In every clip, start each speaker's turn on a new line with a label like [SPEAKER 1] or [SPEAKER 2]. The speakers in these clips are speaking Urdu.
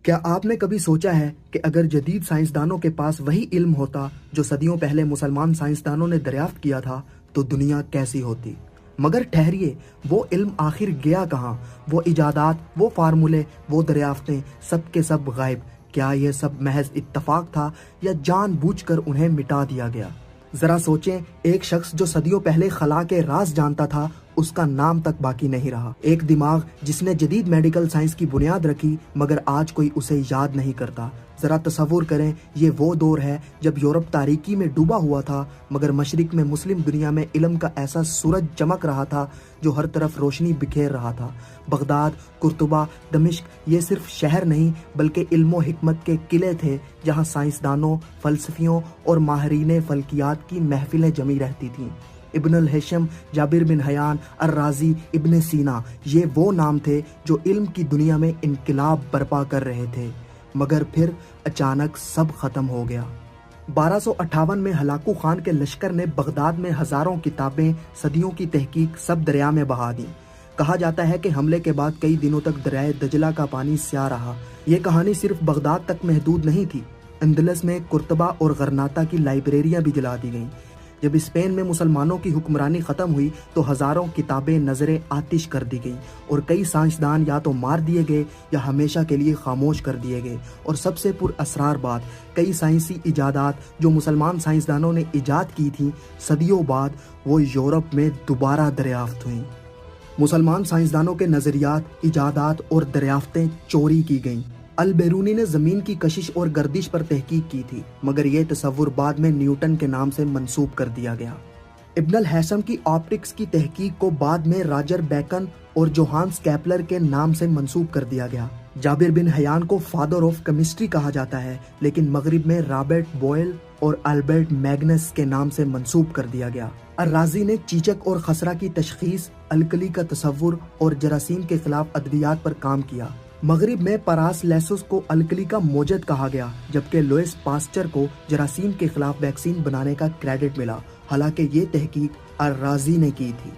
[SPEAKER 1] کیا آپ نے کبھی سوچا ہے کہ اگر جدید سائنسدانوں کے پاس وہی علم ہوتا جو صدیوں پہلے مسلمان سائنسدانوں نے دریافت کیا تھا تو دنیا کیسی ہوتی؟ مگر ٹھہریے، وہ علم آخر گیا کہاں؟ وہ ایجادات، وہ فارمولے، وہ دریافتیں، سب کے سب غائب۔ کیا یہ سب محض اتفاق تھا یا جان بوجھ کر انہیں مٹا دیا گیا؟ ذرا سوچیں، ایک شخص جو صدیوں پہلے خلا کے راز جانتا تھا، اس کا نام تک باقی نہیں رہا۔ ایک دماغ جس نے جدید میڈیکل سائنس کی بنیاد رکھی مگر آج کوئی اسے یاد نہیں کرتا۔ ذرا تصور کریں، یہ وہ دور ہے جب یورپ تاریکی میں ڈوبا ہوا تھا مگر مشرق میں مسلم دنیا میں علم کا ایسا سورج چمک رہا تھا جو ہر طرف روشنی بکھیر رہا تھا۔ بغداد، قرطبہ، دمشق یہ صرف شہر نہیں بلکہ علم و حکمت کے قلعے تھے جہاں سائنسدانوں، فلسفیوں اور ماہرین فلکیات کی محفلیں جمی رہتی تھیں۔ ابن الہیثم، جابر بن حیان، الرازی، ابن سینا، یہ وہ نام تھے جو علم کی دنیا میں انقلاب برپا کر رہے تھے، مگر پھر اچانک سب ختم ہو گیا۔ 1258 میں ہلاکو خان کے لشکر نے بغداد میں ہزاروں کتابیں، صدیوں کی تحقیق سب دریا میں بہا دیں۔ کہا جاتا ہے کہ حملے کے بعد کئی دنوں تک دریائے دجلہ کا پانی سیاہ رہا۔ یہ کہانی صرف بغداد تک محدود نہیں تھی، اندلس میں قرطبہ اور غرناطہ کی لائبریریاں بھی جلا دی گئیں۔ جب اسپین میں مسلمانوں کی حکمرانی ختم ہوئی تو ہزاروں کتابیں نظر آتش کر دی گئیں اور کئی سائنسدان یا تو مار دیے گئے یا ہمیشہ کے لیے خاموش کر دیے گئے، اور سب سے پر اسرار بات، کئی سائنسی ایجادات جو مسلمان سائنسدانوں نے ایجاد کی تھیں، صدیوں بعد وہ یورپ میں دوبارہ دریافت ہوئیں۔ مسلمان سائنسدانوں کے نظریات، ایجادات اور دریافتیں چوری کی گئیں۔ البیرونی نے زمین کی کشش اور گردش پر تحقیق کی تھی مگر یہ تصور بعد میں نیوٹن کے نام سے منسوب کر دیا گیا۔ ابن الہیثم کی آپٹکس کی تحقیق کو بعد میں راجر بیکن اور جوہانس کیپلر کے نام سے منسوب کر دیا گیا۔ جابر بن حیان کو فادر آف کیمسٹری کہا جاتا ہے لیکن مغرب میں رابرٹ بوئل اور البرٹ میگنس کے نام سے منسوب کر دیا گیا۔ الرازی نے چیچک اور خسرہ کی تشخیص، الکلی کا تصور اور جراثیم کے خلاف ادویات پر کام کیا۔ مغرب میں پاراسلیسس کو الکلی کا موجد کہا گیا جبکہ لوئس پاسچر کو جراثیم کے خلاف ویکسین بنانے کا کریڈٹ ملا، حالانکہ یہ تحقیق الرازی نے کی تھی۔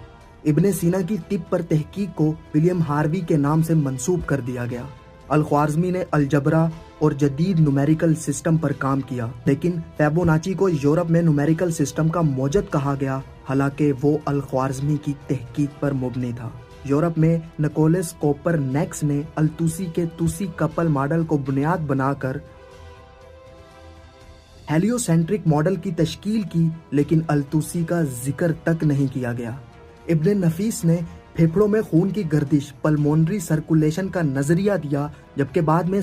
[SPEAKER 1] ابن سینا کی طب پر تحقیق کو ولیم ہاروی کے نام سے منسوب کر دیا گیا۔ الخوارزمی نے الجبرا اور جدید نومیریکل سسٹم پر کام کیا، لیکن فیبوناچی کو یورپ میں نومیریکل سسٹم کا موجد کہا گیا، حالانکہ وہ الخوارزمی کی تحقیق پر مبنی تھا۔ یورپ میں نکولس کوپر نیکس نے التوسی کے توسی کپل ماڈل کو بنیاد بنا کر ہیلیو سینٹرک ماڈل کی تشکیل کی، لیکن التوسی کا ذکر تک نہیں کیا گیا۔ ابن نفیس نے پھیپھڑوں میں خون کی گردش، پلمونری سرکولیشن کا نظریہ دیا، جبکہ بعد میں